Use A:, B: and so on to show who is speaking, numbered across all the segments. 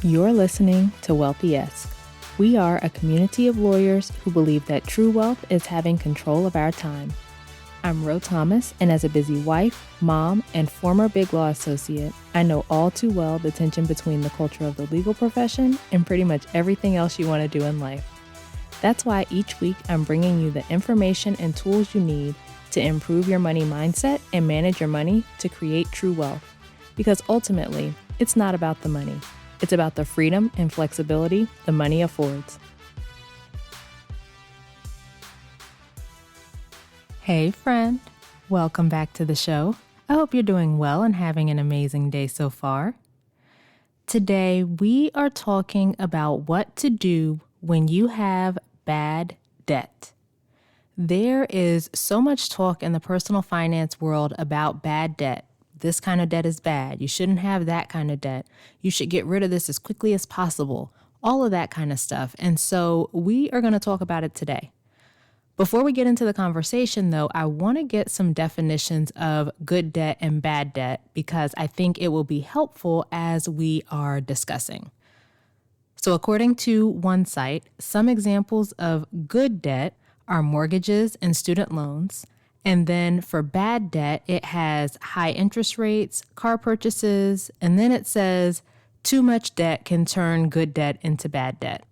A: You're listening to Wealthy-esque. We are a community of lawyers who believe that true wealth is having control of our time. I'm Ro Thomas, and as a busy wife, mom, and former Big Law associate, I know all too well the tension between the culture of the legal profession and pretty much everything else you want to do in life. That's why each week I'm bringing you the information and tools you need to improve your money mindset and manage your money to create true wealth. Because ultimately, it's not about the money. It's about the freedom and flexibility the money affords. Hey friend, welcome back to the show. I hope you're doing well and having an amazing day so far. Today, we are talking about what to do when you have bad debt. There is so much talk in the personal finance world about bad debt. This kind of debt is bad. You shouldn't have that kind of debt. You should get rid of this as quickly as possible. All of that kind of stuff. And so we are going to talk about it today. Before we get into the conversation, though, I want to get some definitions of good debt and bad debt because I think it will be helpful as we are discussing. So according to one site, some examples of good debt are mortgages and student loans. And then for bad debt, it has high interest rates, car purchases, and then it says too much debt can turn good debt into bad debt.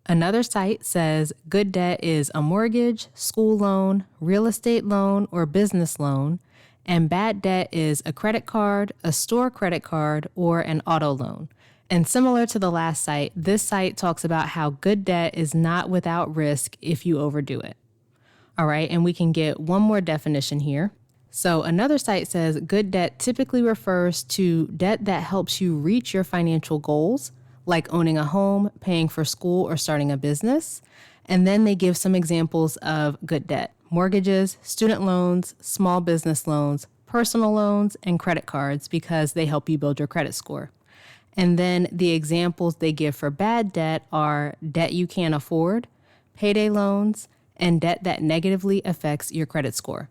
A: Another site says good debt is a mortgage, school loan, real estate loan, or business loan, and bad debt is a credit card, a store credit card, or an auto loan. And similar to the last site, this site talks about how good debt is not without risk if you overdo it. All right, and we can get one more definition here. So another site says good debt typically refers to debt that helps you reach your financial goals, like owning a home, paying for school, or starting a business. And then they give some examples of good debt: mortgages, student loans, small business loans, personal loans, and credit cards because they help you build your credit score. And then the examples they give for bad debt are debt you can't afford, payday loans, and debt that negatively affects your credit score.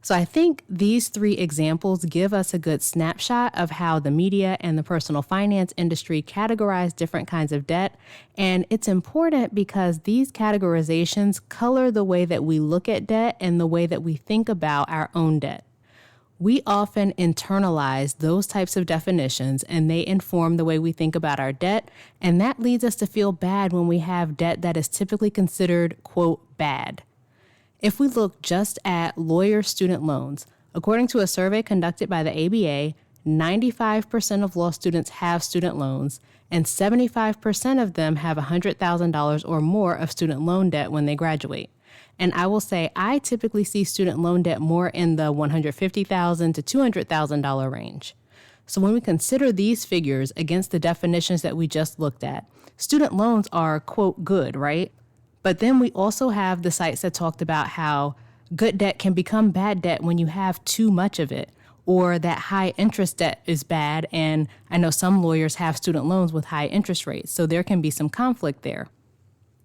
A: So I think these three examples give us a good snapshot of how the media and the personal finance industry categorize different kinds of debt. And it's important because these categorizations color the way that we look at debt and the way that we think about our own debt. We often internalize those types of definitions and they inform the way we think about our debt. And that leads us to feel bad when we have debt that is typically considered, quote, bad. If we look just at lawyer student loans, according to a survey conducted by the ABA, 95% of law students have student loans and 75% of them have $100,000 or more of student loan debt when they graduate. And I will say I typically see student loan debt more in the $150,000 to $200,000 range. So when we consider these figures against the definitions that we just looked at, student loans are, quote, good, right? But then we also have the sites that talked about how good debt can become bad debt when you have too much of it, or that high interest debt is bad. And I know some lawyers have student loans with high interest rates, so there can be some conflict there.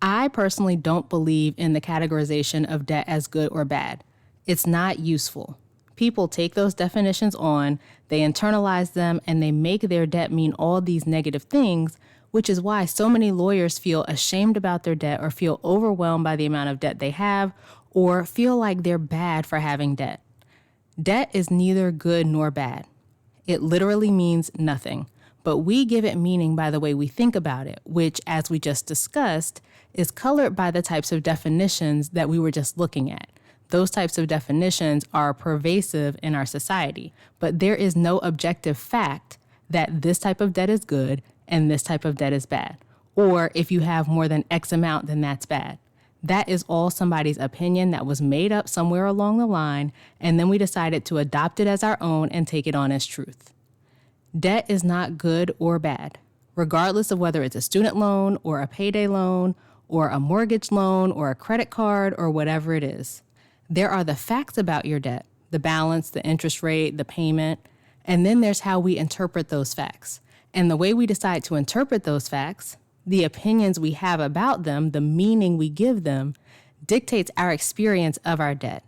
A: I personally don't believe in the categorization of debt as good or bad. It's not useful. People take those definitions on, they internalize them, and they make their debt mean all these negative things, which is why so many lawyers feel ashamed about their debt or feel overwhelmed by the amount of debt they have or feel like they're bad for having debt. Debt is neither good nor bad. It literally means nothing, but we give it meaning by the way we think about it, which, as we just discussed, is colored by the types of definitions that we were just looking at. Those types of definitions are pervasive in our society, but there is no objective fact that this type of debt is good and this type of debt is bad. Or if you have more than X amount, then that's bad. That is all somebody's opinion that was made up somewhere along the line, and then we decided to adopt it as our own and take it on as truth. Debt is not good or bad, regardless of whether it's a student loan or a payday loan or a mortgage loan or a credit card or whatever it is. There are the facts about your debt, the balance, the interest rate, the payment, and then there's how we interpret those facts. And the way we decide to interpret those facts, the opinions we have about them, the meaning we give them, dictates our experience of our debt.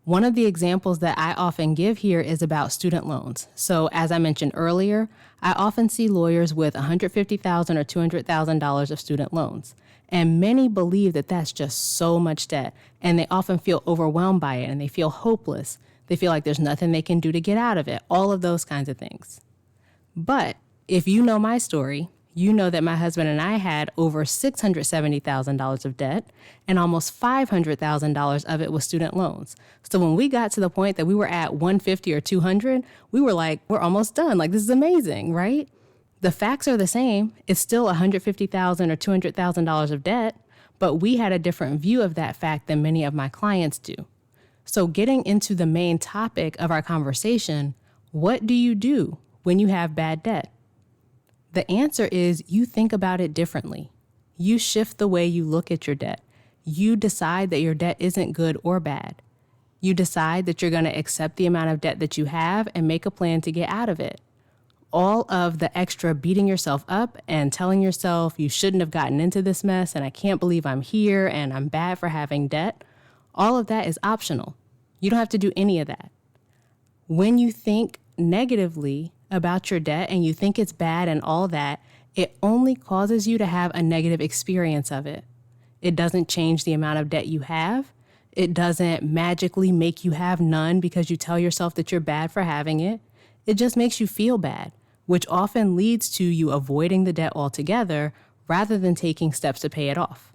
A: One of the examples that I often give here is about student loans. So as I mentioned earlier, I often see lawyers with $150,000 or $200,000 of student loans. And many believe that that's just so much debt, and they often feel overwhelmed by it, and they feel hopeless. They feel like there's nothing they can do to get out of it, all of those kinds of things. But if you know my story, you know that my husband and I had over $670,000 of debt, and almost $500,000 of it was student loans. So when we got to the point that we were at 150 or 200, we were like, we're almost done. Like, this is amazing, right? The facts are the same. It's still $150,000 or $200,000 of debt, but we had a different view of that fact than many of my clients do. So getting into the main topic of our conversation, what do you do when you have bad debt? The answer is you think about it differently. You shift the way you look at your debt. You decide that your debt isn't good or bad. You decide that you're going to accept the amount of debt that you have and make a plan to get out of it. All of the extra beating yourself up and telling yourself you shouldn't have gotten into this mess and I can't believe I'm here and I'm bad for having debt, all of that is optional. You don't have to do any of that. When you think negatively about your debt and you think it's bad and all that, it only causes you to have a negative experience of it. It doesn't change the amount of debt you have. It doesn't magically make you have none because you tell yourself that you're bad for having it. It just makes you feel bad, which often leads to you avoiding the debt altogether rather than taking steps to pay it off.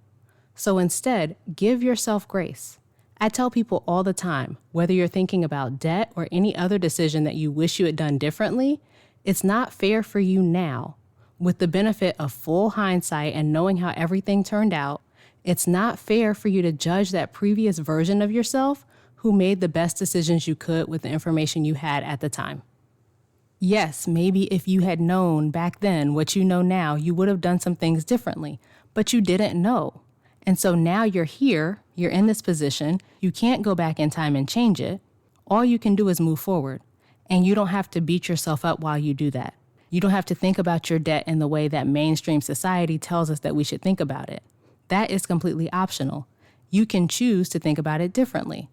A: So instead, give yourself grace. I tell people all the time, whether you're thinking about debt or any other decision that you wish you had done differently, it's not fair for you now. With the benefit of full hindsight and knowing how everything turned out, it's not fair for you to judge that previous version of yourself who made the best decisions you could with the information you had at the time. Yes, maybe if you had known back then what you know now, you would have done some things differently, but you didn't know. And so now you're here, you're in this position, you can't go back in time and change it. All you can do is move forward. And you don't have to beat yourself up while you do that. You don't have to think about your debt in the way that mainstream society tells us that we should think about it. That is completely optional. You can choose to think about it differently.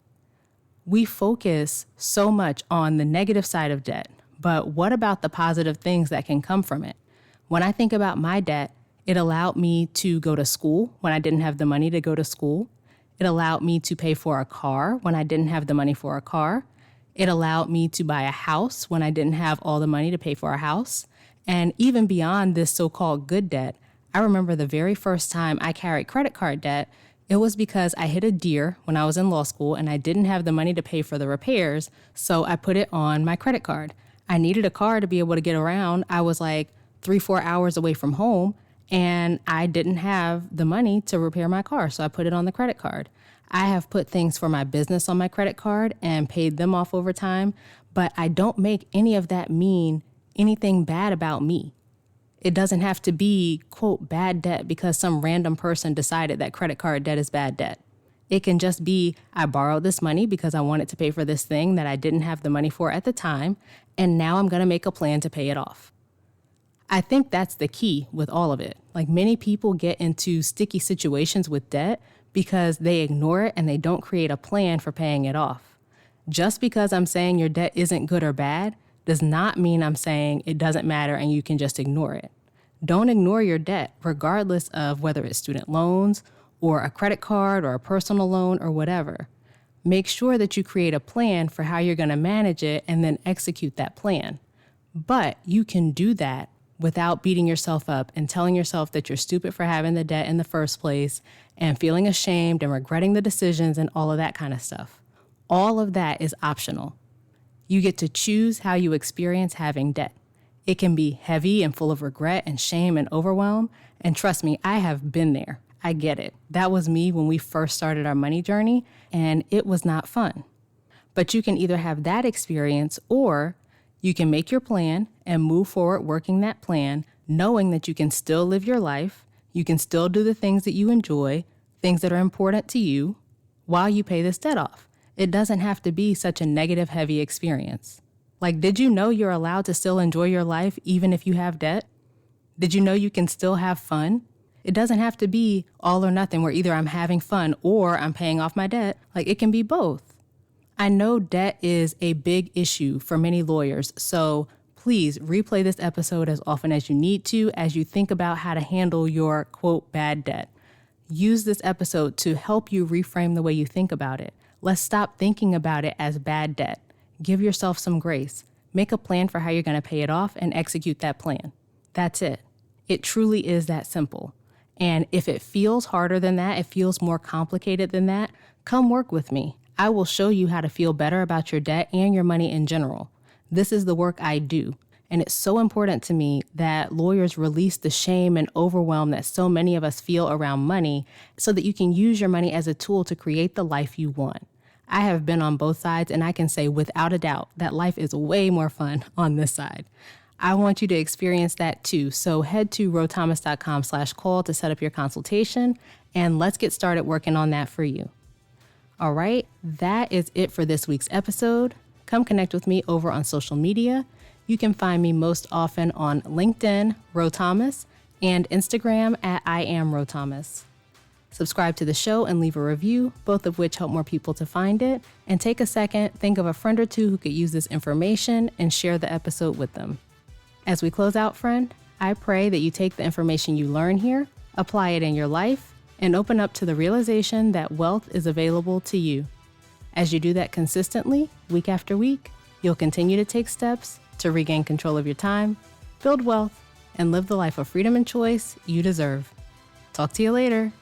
A: We focus so much on the negative side of debt, but what about the positive things that can come from it? When I think about my debt, it allowed me to go to school when I didn't have the money to go to school. It allowed me to pay for a car when I didn't have the money for a car. It allowed me to buy a house when I didn't have all the money to pay for a house. And even beyond this so-called good debt, I remember the very first time I carried credit card debt, it was because I hit a deer when I was in law school and I didn't have the money to pay for the repairs, so I put it on my credit card. I needed a car to be able to get around. I was like 3-4 hours away from home, and I didn't have the money to repair my car, so I put it on the credit card. I have put things for my business on my credit card and paid them off over time, but I don't make any of that mean anything bad about me. It doesn't have to be, quote, bad debt because some random person decided that credit card debt is bad debt. It can just be, I borrowed this money because I wanted to pay for this thing that I didn't have the money for at the time, and now I'm going to make a plan to pay it off. I think that's the key with all of it. Like, many people get into sticky situations with debt because they ignore it and they don't create a plan for paying it off. Just because I'm saying your debt isn't good or bad does not mean I'm saying it doesn't matter and you can just ignore it. Don't ignore your debt, regardless of whether it's student loans or a credit card or a personal loan or whatever. Make sure that you create a plan for how you're going to manage it and then execute that plan. But you can do that without beating yourself up and telling yourself that you're stupid for having the debt in the first place and feeling ashamed and regretting the decisions and all of that kind of stuff. All of that is optional. You get to choose how you experience having debt. It can be heavy and full of regret and shame and overwhelm. And trust me, I have been there. I get it. That was me when we first started our money journey, and it was not fun. But you can either have that experience, or you can make your plan and move forward working that plan, knowing that you can still live your life, you can still do the things that you enjoy, things that are important to you, while you pay this debt off. It doesn't have to be such a negative, heavy experience. Like, did you know you're allowed to still enjoy your life even if you have debt? Did you know you can still have fun? It doesn't have to be all or nothing where either I'm having fun or I'm paying off my debt. Like, it can be both. I know debt is a big issue for many lawyers, so please replay this episode as often as you need to as you think about how to handle your, quote, bad debt. Use this episode to help you reframe the way you think about it. Let's stop thinking about it as bad debt. Give yourself some grace. Make a plan for how you're going to pay it off and execute that plan. That's it. It truly is that simple. And if it feels harder than that, it feels more complicated than that, come work with me. I will show you how to feel better about your debt and your money in general. This is the work I do. And it's so important to me that lawyers release the shame and overwhelm that so many of us feel around money so that you can use your money as a tool to create the life you want. I have been on both sides, and I can say without a doubt that life is way more fun on this side. I want you to experience that too. So head to rothomas.com/call to set up your consultation, and let's get started working on that for you. All right, that is it for this week's episode. Come connect with me over on social media. You can find me most often on LinkedIn, Ro Thomas, and Instagram at I am Ro Thomas. Subscribe to the show and leave a review, both of which help more people to find it. And take a second, think of a friend or two who could use this information and share the episode with them. As we close out, friend, I pray that you take the information you learn here, apply it in your life, and open up to the realization that wealth is available to you. As you do that consistently, week after week, you'll continue to take steps to regain control of your time, build wealth, and live the life of freedom and choice you deserve. Talk to you later.